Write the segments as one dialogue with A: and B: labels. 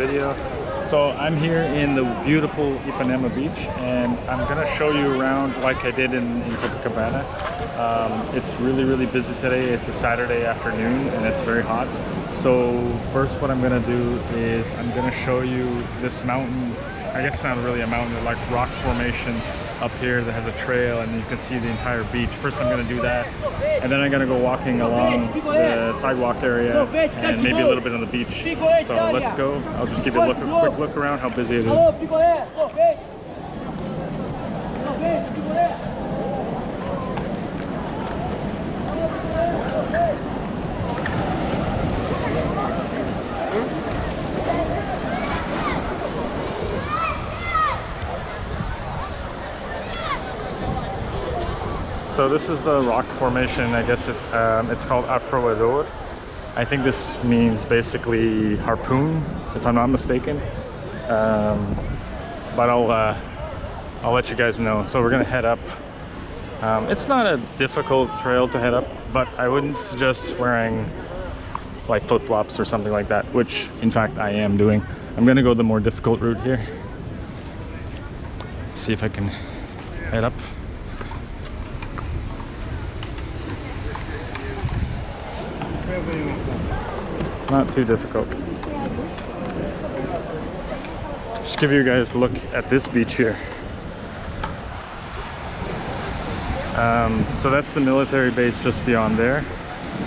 A: video. So I'm here in the beautiful Ipanema beach, and I'm gonna show you around like I did in Copacabana. It's really busy today. It's a Saturday afternoon and it's very hot. So first what I'm gonna do is I'm gonna show you this mountain. I guess it's not really a mountain, like rock formation up here that has a trail, and you can see the entire beach. First I'm gonna do that, and then I'm gonna go walking along the sidewalk area and maybe a little bit on the beach. So let's go. I'll just give you a quick look around how busy it is. So this is the rock formation. I guess it's called Arpoador. I think this means basically harpoon, if I'm not mistaken. But I'll let you guys know. So we're gonna head up. It's not a difficult trail to head up, but I wouldn't suggest wearing like flip-flops or something like that, which in fact I am doing. I'm gonna go the more difficult route here. See if I can head up. Not too difficult. Just give you guys a look at this beach here. So that's the military base just beyond there.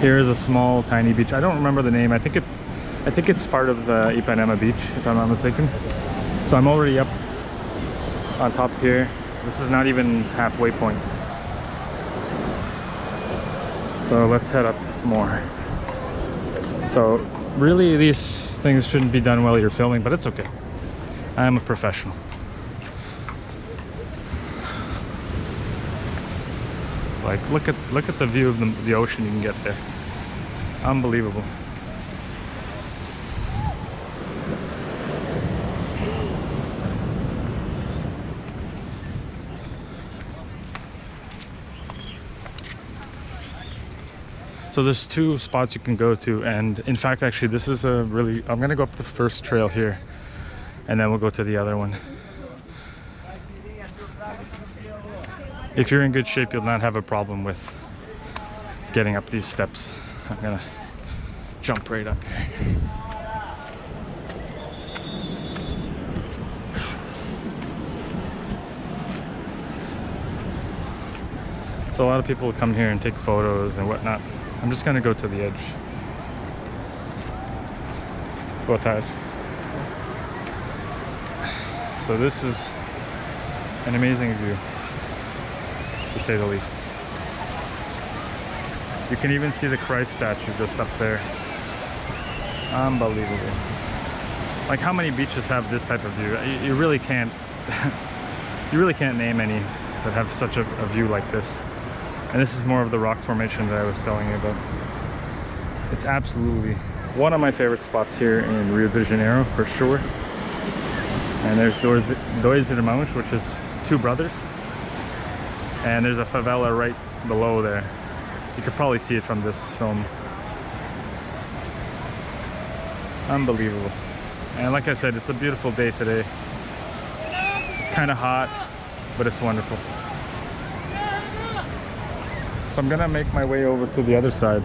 A: Here is a small tiny beach. I don't remember the name. I think it's part of the Ipanema beach, if I'm not mistaken. So I'm already up on top here. This is not even halfway point. So let's head up more. So really these things shouldn't be done while you're filming, but it's okay. I'm a professional. Like look at the view of the ocean you can get there. Unbelievable. So there's two spots you can go to, and in fact actually this is a really, I'm gonna go up the first trail here and then we'll go to the other one. If you're in good shape, you'll not have a problem with getting up these steps. I'm gonna jump right up here. So a lot of people come here and take photos and whatnot. I'm just gonna go to the edge. Boa tarde. So this is an amazing view, to say the least. You can even see the Christ statue just up there. Unbelievable. Like, how many beaches have this type of view? You really can't you really can't name any that have such a view like this. And this is more of the rock formation that I was telling you about. It's absolutely one of my favorite spots here in Rio de Janeiro, for sure. And there's Dois Irmãos, which is two brothers. And there's a favela right below there. You could probably see it from this film. Unbelievable. And like I said, it's a beautiful day today. It's kind of hot, but it's wonderful. So I'm gonna make my way over to the other side.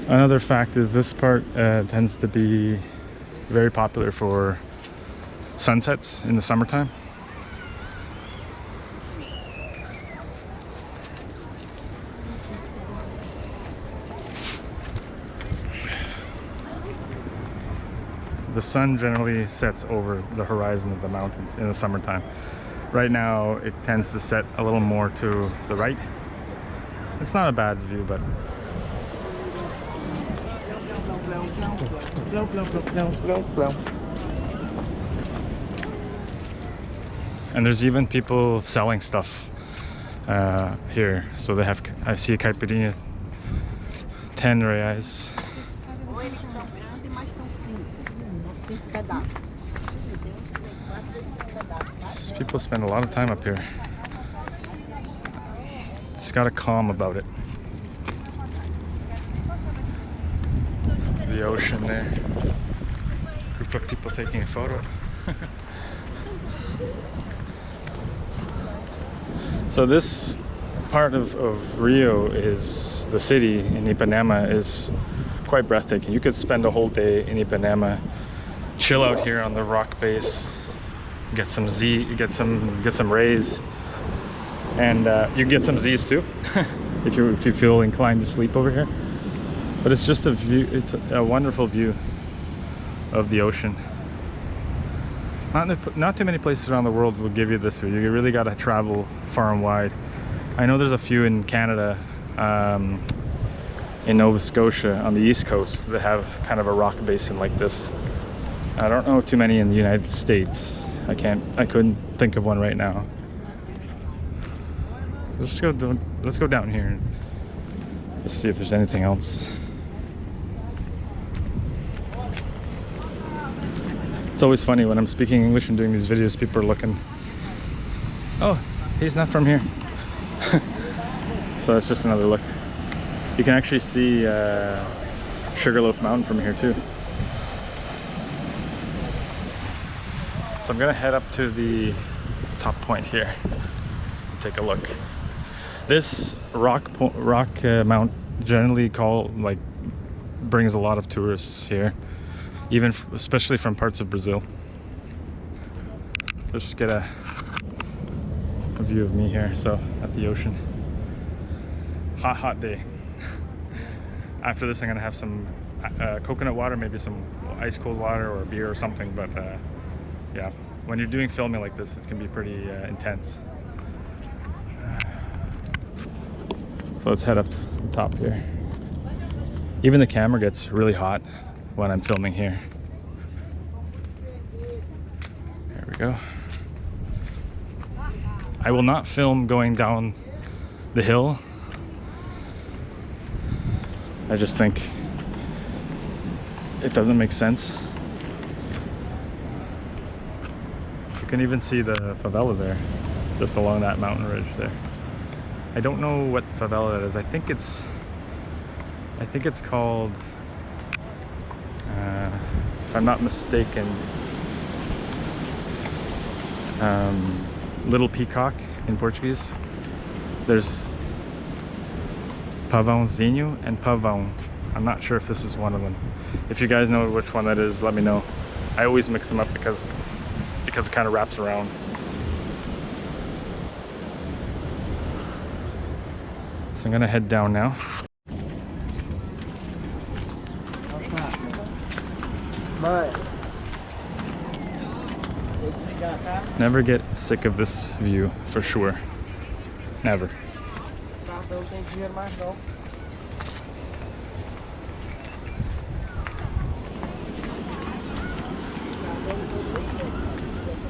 A: Another fact is this part tends to be very popular for sunsets in the summertime. The sun generally sets over the horizon of the mountains in the summertime. Right now it tends to set a little more to the right. It's not a bad view, but and there's even people selling stuff here. So they have, I see a caipirinha, 10 reais.
B: eles são grandes, mas são 5. São 5 pedaços. Tem uns que tem 4 ou 5 pedaços.
A: People spend a lot of time up here. It's got a calm about it. The ocean there. Group of people taking a photo. So this part of Rio is the city in Ipanema is quite breathtaking. You could spend a whole day in Ipanema, chill out here on the rock base, get some rays, and you can get some Z's too if you feel inclined to sleep over here. But it's just a view. It's a wonderful view of the ocean. Not too many places around the world will give you this view. You really got to travel far and wide. I know there's a few in Canada, in Nova Scotia on the east coast that have kind of a rock basin like this. I don't know too many in the United States. I couldn't think of one right now. Let's go down here and just see if there's anything else. It's always funny when I'm speaking English and doing these videos, people are looking, oh, he's not from here. So that's just another look. You can actually see Sugarloaf Mountain from here too. So I'm gonna head up to the top point here and take a look. This rock mount generally brings a lot of tourists here, especially from parts of Brazil. Let's just get a view of me here, so at the ocean. Hot day. After this I'm gonna have some coconut water, maybe some ice cold water or beer or something, but yeah, when you're doing filming like this, it can be pretty intense. So let's head up to the top here. Even the camera gets really hot when I'm filming here. There we go. I will not film going down the hill. I just think it doesn't make sense. You can even see the favela there, just along that mountain ridge there. I don't know what favela that is. I think it's called, if I'm not mistaken, Little Peacock in Portuguese. There's Pavãozinho and Pavão. I'm not sure if this is one of them. If you guys know which one that is, let me know. I always mix them up because it kind of wraps around. So I'm gonna head down now. Never get sick of this view, for sure. Never.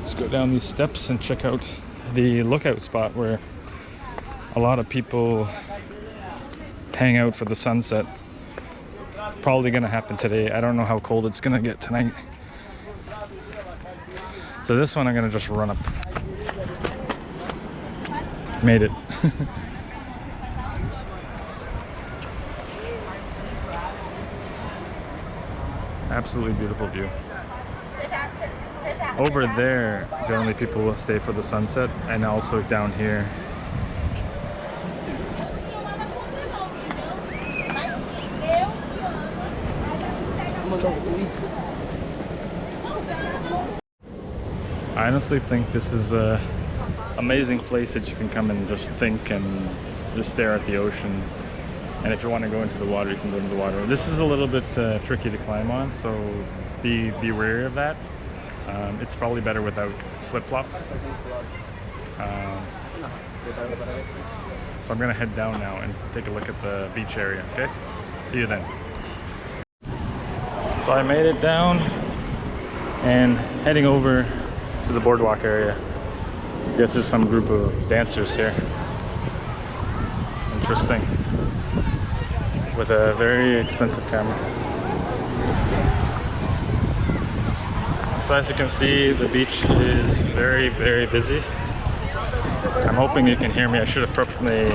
A: Let's go down these steps and check out the lookout spot where a lot of people hang out for the sunset. Probably gonna happen today. I don't know how cold it's gonna get tonight. So this one I'm gonna just run up. Made it. Absolutely beautiful view. Over there, generally people will stay for the sunset, and also down here. I honestly think this is an amazing place that you can come and just think and just stare at the ocean. And if you want to go into the water, you can go into the water. This is a little bit tricky to climb on, so be wary of that. It's probably better without flip-flops. So I'm gonna head down now and take a look at the beach area, okay? See you then. So I made it down and heading over to the boardwalk area. I guess there's some group of dancers here. Interesting. With a very expensive camera. So as you can see, the beach is very, very busy. I'm hoping you can hear me. I should have put the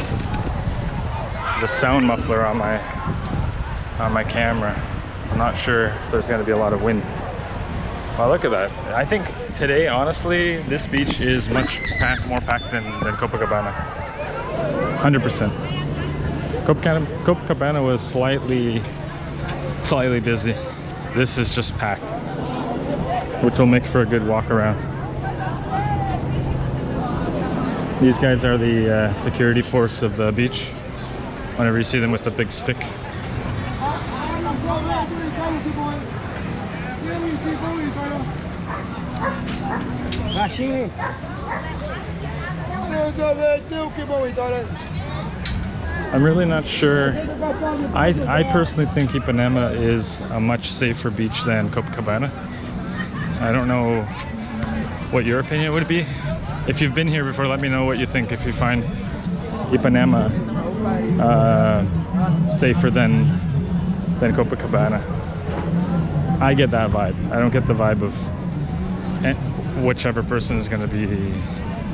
A: sound muffler on my camera. I'm not sure if there's going to be a lot of wind. Well, look at that. I think today, honestly, this beach is much more packed than Copacabana. 100%. Copacabana was slightly busy. This is just packed, which will make for a good walk around. These guys are the security force of the beach. Whenever you see them with the big stick. I'm really not sure. I personally think Ipanema is a much safer beach than Copacabana. I don't know what your opinion would be. If you've been here before, let me know what you think. If you find Ipanema safer than Copacabana. I get that vibe. I don't get the vibe of whichever person is going to be,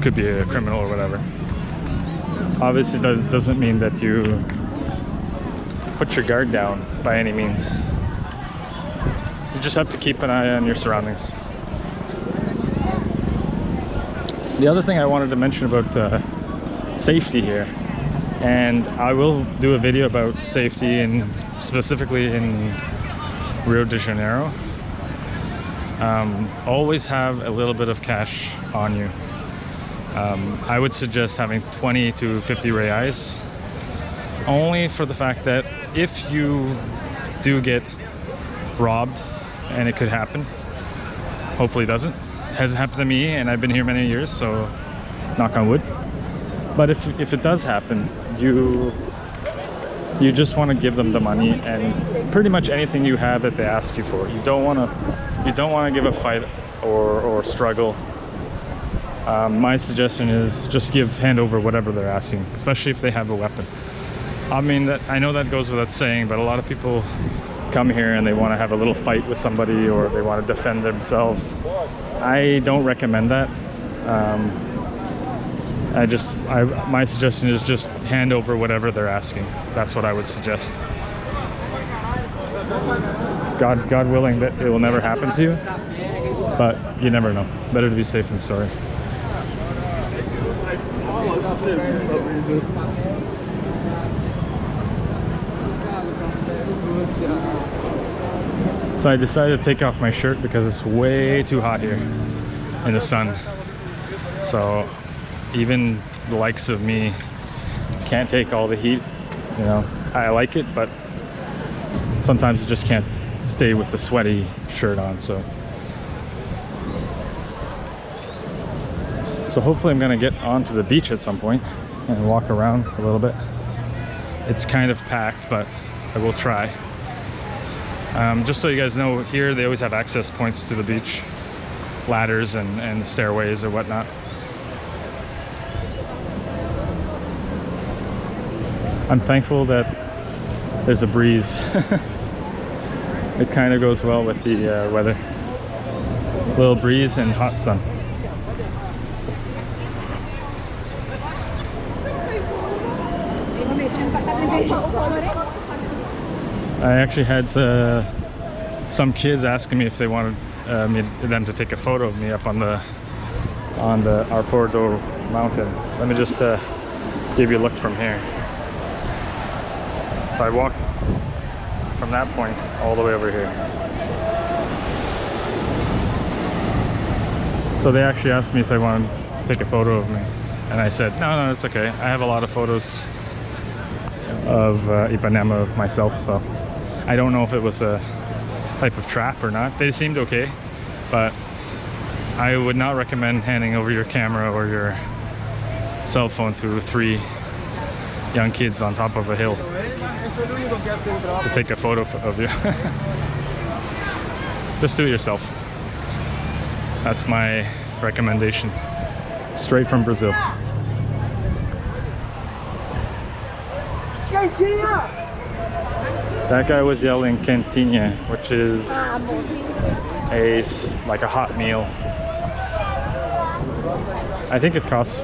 A: could be a criminal or whatever. Obviously that doesn't mean that you put your guard down by any means. You just have to keep an eye on your surroundings. The other thing I wanted to mention about safety here, and I will do a video about safety in specifically in Rio de Janeiro. Always have a little bit of cash on you. I would suggest having 20 to 50 reais, only for the fact that if you do get robbed, and it could happen, hopefully it doesn't. It hasn't happened to me, and I've been here many years, so knock on wood. But if it does happen, you just want to give them the money and pretty much anything you have that they ask you for. You don't want to give a fight or struggle. My suggestion is just hand over whatever they're asking, especially if they have a weapon. I mean, I know that goes without saying, but a lot of people come here and they want to have a little fight with somebody, or they want to defend themselves. I don't recommend that. My suggestion is just hand over whatever they're asking. That's what I would suggest. God willing that it will never happen to you, but you never know. Better to be safe than sorry. So I decided to take off my shirt because it's way too hot here in the sun. So even the likes of me can't take all the heat. You know, I like it, but sometimes you just can't stay with the sweaty shirt on. So hopefully I'm gonna get onto the beach at some point and walk around a little bit. It's kind of packed, but I will try. Just so you guys know, here they always have access points to the beach, ladders and stairways or whatnot. I'm thankful that there's a breeze. It kind of goes well with the weather. Little breeze and hot sun. I actually had some kids asking me if they wanted them to take a photo of me up on the Arpoador mountain. Let me just give you a look from here. So I walked from that point all the way over here. So they actually asked me if they wanted to take a photo of me, and I said no, it's okay. I have a lot of photos of Ipanema of myself, so I don't know if it was a type of trap or not. They seemed okay, but I would not recommend handing over your camera or your cell phone to 3 young kids on top of a hill to take a photo of you. Just do it yourself. That's my recommendation, straight from Brazil. That guy was yelling cantina, which is like a hot meal. I think it costs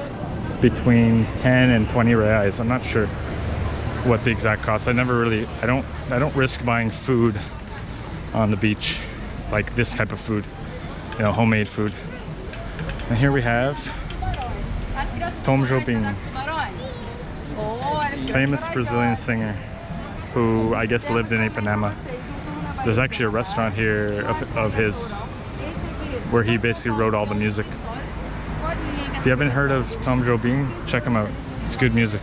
A: between 10 and 20 reais. I'm not sure what the exact cost. I don't risk buying food on the beach, like this type of food, you know, homemade food. And here we have Tom Jobim, famous Brazilian singer who I guess lived in Ipanema. There's actually a restaurant here of his where he basically wrote all the music. If you haven't heard of Tom Jobim, check him out. It's good music.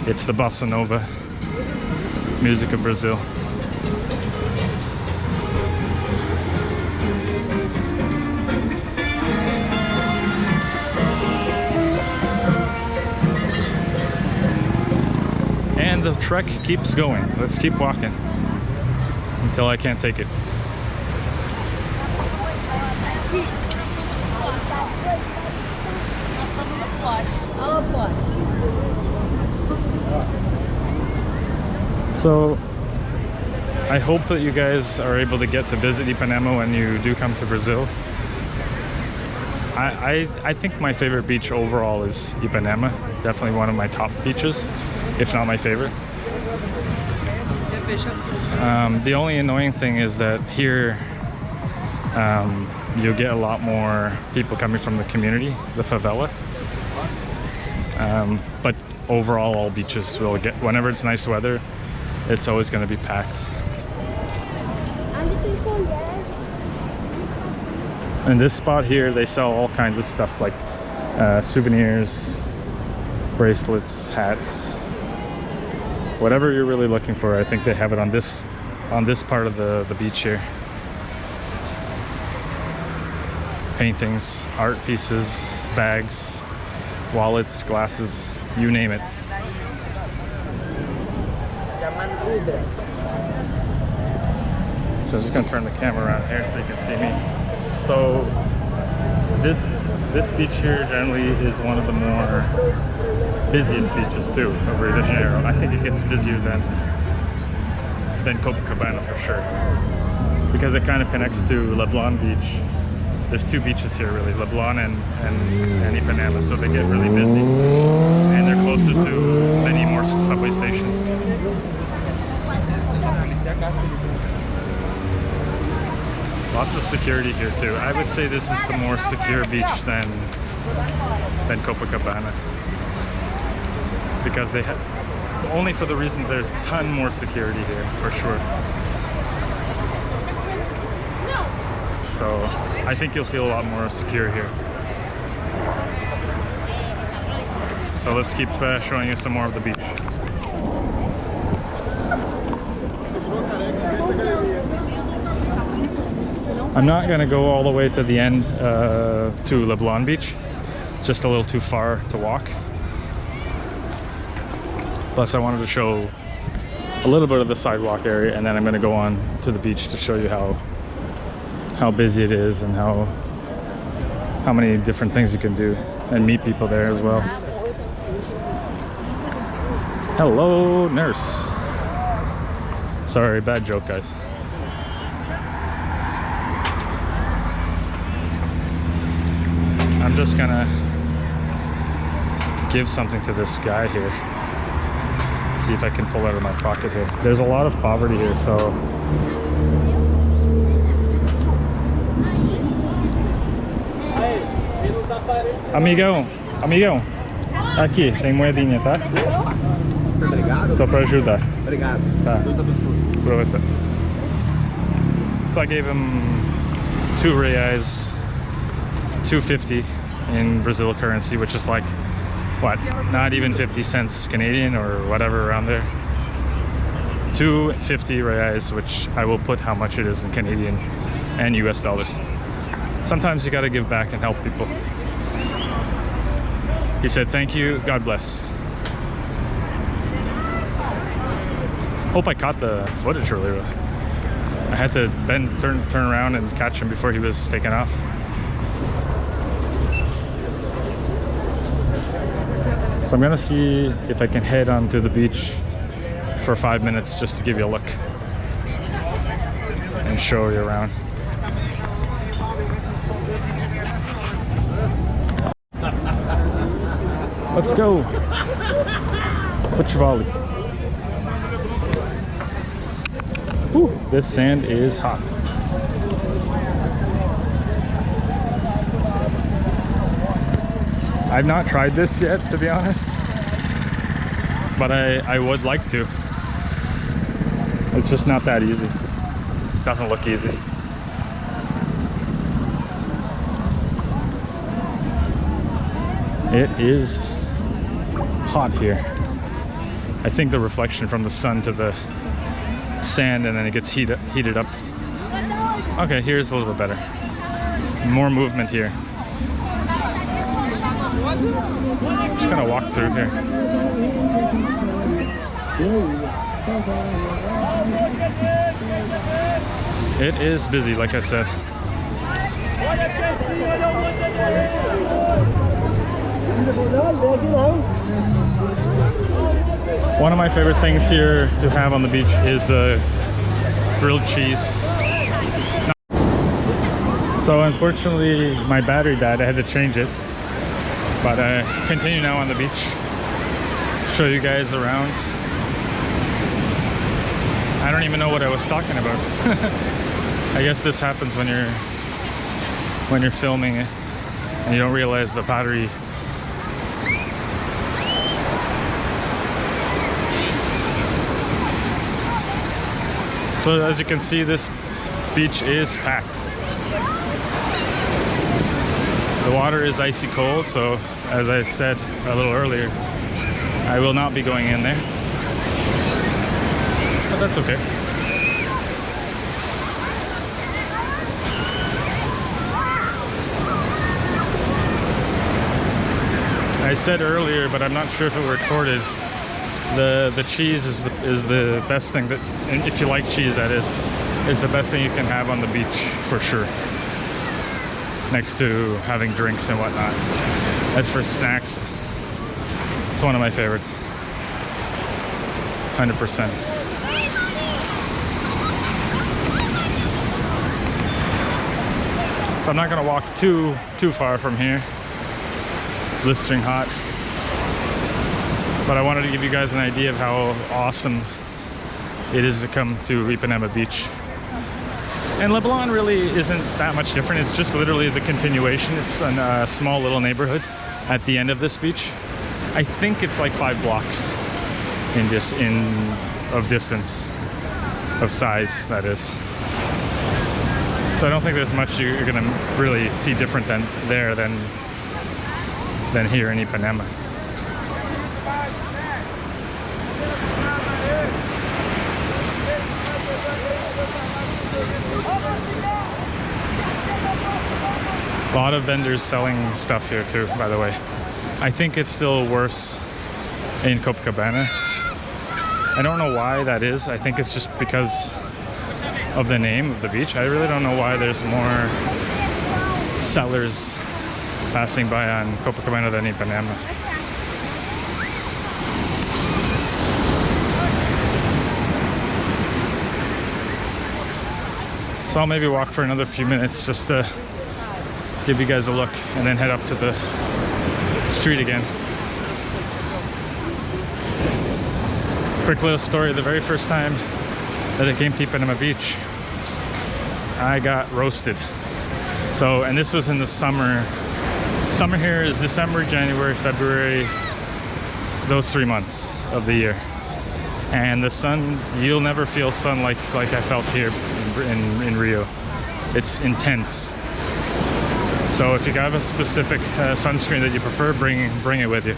A: It's the bossa nova music of Brazil. And the trek keeps going. Let's keep walking until I can't take it. So I hope that you guys are able to get to visit Ipanema when you do come to Brazil. I think my favorite beach overall is Ipanema. Definitely one of my top beaches, if not my favorite. The only annoying thing is that here you'll get a lot more people coming from the community, the favela. But overall, all beaches will get, whenever it's nice weather, it's always going to be packed. In this spot here, they sell all kinds of stuff like souvenirs, bracelets, hats, whatever you're really looking for. I think they have it on this part of the beach here. Paintings, art pieces, bags, wallets, glasses, you name it. So I'm just gonna turn the camera around here so you can see me. So this beach here generally is one of the more busiest beaches too of Rio de Janeiro. I think it gets busier than Copacabana for sure, because it kind of connects to Leblon Beach. There's two beaches here really, Leblon and Ipanema, so they get really busy. And they're closer to many more subway stations. Lots of security here too. I would say this is the more secure beach than Copacabana, because they have, only for the reason there's a ton more security here for sure. So I think you'll feel a lot more secure here. So let's keep showing you some more of the beach. I'm not gonna go all the way to the end to Leblon Beach. It's just a little too far to walk. Plus I wanted to show a little bit of the sidewalk area, and then I'm gonna go on to the beach to show you how busy it is and how many different things you can do and meet people there as well. Hello, nurse. Sorry, bad joke, guys. I'm just gonna give something to this guy here. See if I can pull out of my pocket here. There's a lot of poverty here, so amigão, aqui, tem moedinha, tá?
C: Obrigado.
A: Só pra ajudar.
C: Obrigado.
A: Tá.
C: Deus abençoe.
A: Pra você. So I gave him 2 reais, 2.50 in Brazil currency, which is like, what, not even 50 cents Canadian or whatever around there. 2.50 reais, which I will put how much it is in Canadian and US dollars. Sometimes you gotta give back and help people. He said, thank you, God bless. Hope I caught the footage really well. I had to turn around and catch him before he was taken off. So I'm gonna see if I can head onto the beach for 5 minutes just to give you a look and show you around. Let's go. Futevoli. Whew, this sand is hot. I've not tried this yet, to be honest, but I would like to. It's just not that easy. Doesn't look easy. It is hot here. I think the reflection from the sun to the sand, and then it gets heated up. Okay, here's a little bit better. More movement here. Just gonna walk through here. It is busy, like I said. One of my favorite things here to have on the beach is the grilled cheese. So unfortunately my battery died, I had to change it. But I continue now on the beach. Show you guys around. I don't even know what I was talking about. I guess this happens when you're filming it and you don't realize the battery. So as you can see, this beach is packed. The water is icy cold, so as I said a little earlier, I will not be going in there. But that's okay. I said earlier, but I'm not sure if it recorded, the cheese is the best thing that, and if you like cheese, that is the best thing you can have on the beach for sure, next to having drinks and whatnot. As for snacks, it's one of my favorites, 100%. So I'm not gonna walk too far from here. It's blistering hot. But I wanted to give you guys an idea of how awesome it is to come to Ipanema Beach. And Leblon really isn't that much different. It's just literally the continuation. It's a small little neighborhood at the end of this beach. I think it's like 5 blocks of distance, of size, that is. So I don't think there's much you're gonna really see different than here in Ipanema. A lot of vendors selling stuff here too, by the way. I think it's still worse in Copacabana. I don't know why that is. I think it's just because of the name of the beach. I really don't know why there's more sellers passing by on Copacabana than Ipanema. So I'll maybe walk for another few minutes just to give you guys a look and then head up to the street again. Quick little story, the very first time that I came to Ipanema Beach, I got roasted. So, and this was in the summer. Summer here is December, January, February, those 3 months of the year. And the sun, you'll never feel sun like I felt here in Rio. It's intense. So if you have a specific sunscreen that you prefer, bring it with you.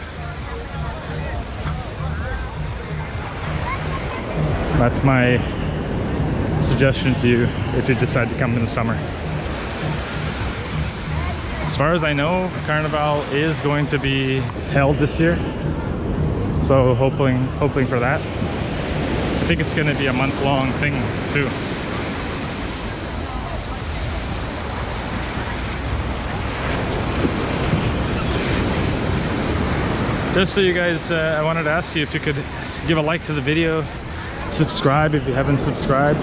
A: That's my suggestion to you if you decide to come in the summer. As far as I know, Carnival is going to be held this year, so hoping for that. I think it's going to be a month-long thing too. Just so you guys, I wanted to ask you if you could give a like to the video, subscribe if you haven't subscribed.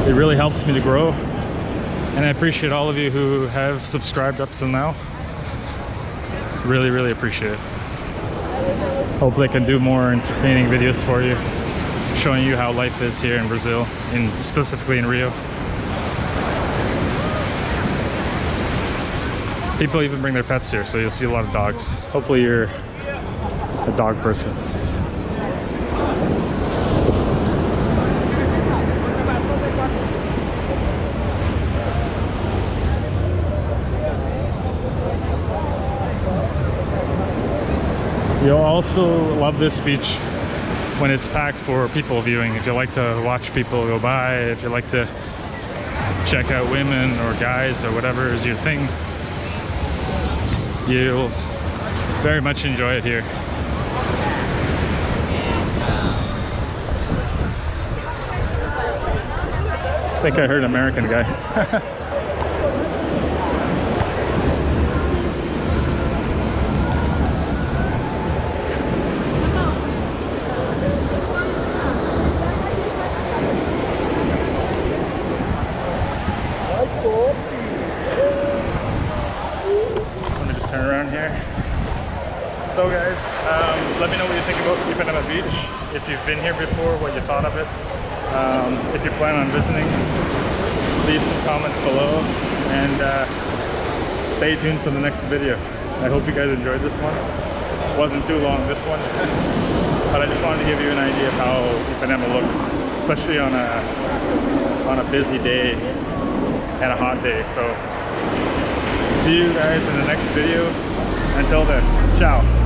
A: It really helps me to grow. And I appreciate all of you who have subscribed up till now. Really, really appreciate it. Hopefully I can do more entertaining videos for you, showing you how life is here in Brazil, specifically in Rio. People even bring their pets here, so you'll see a lot of dogs. Hopefully you're a dog person. You'll also love this beach when it's packed for people viewing. If you like to watch people go by, if you like to check out women or guys or whatever is your thing, you'll very much enjoy it here. I think I heard an American guy. Let me just turn around here. So guys, let me know what you think about Ipanema Beach. If you've been here before, what you thought of it. If you plan on visiting, leave some comments below, and stay tuned for the next video. I hope you guys enjoyed this one. It wasn't too long, this one, but I just wanted to give you an idea of how Ipanema looks, especially on a busy day and a hot day. So see you guys in the next video. Until then, ciao.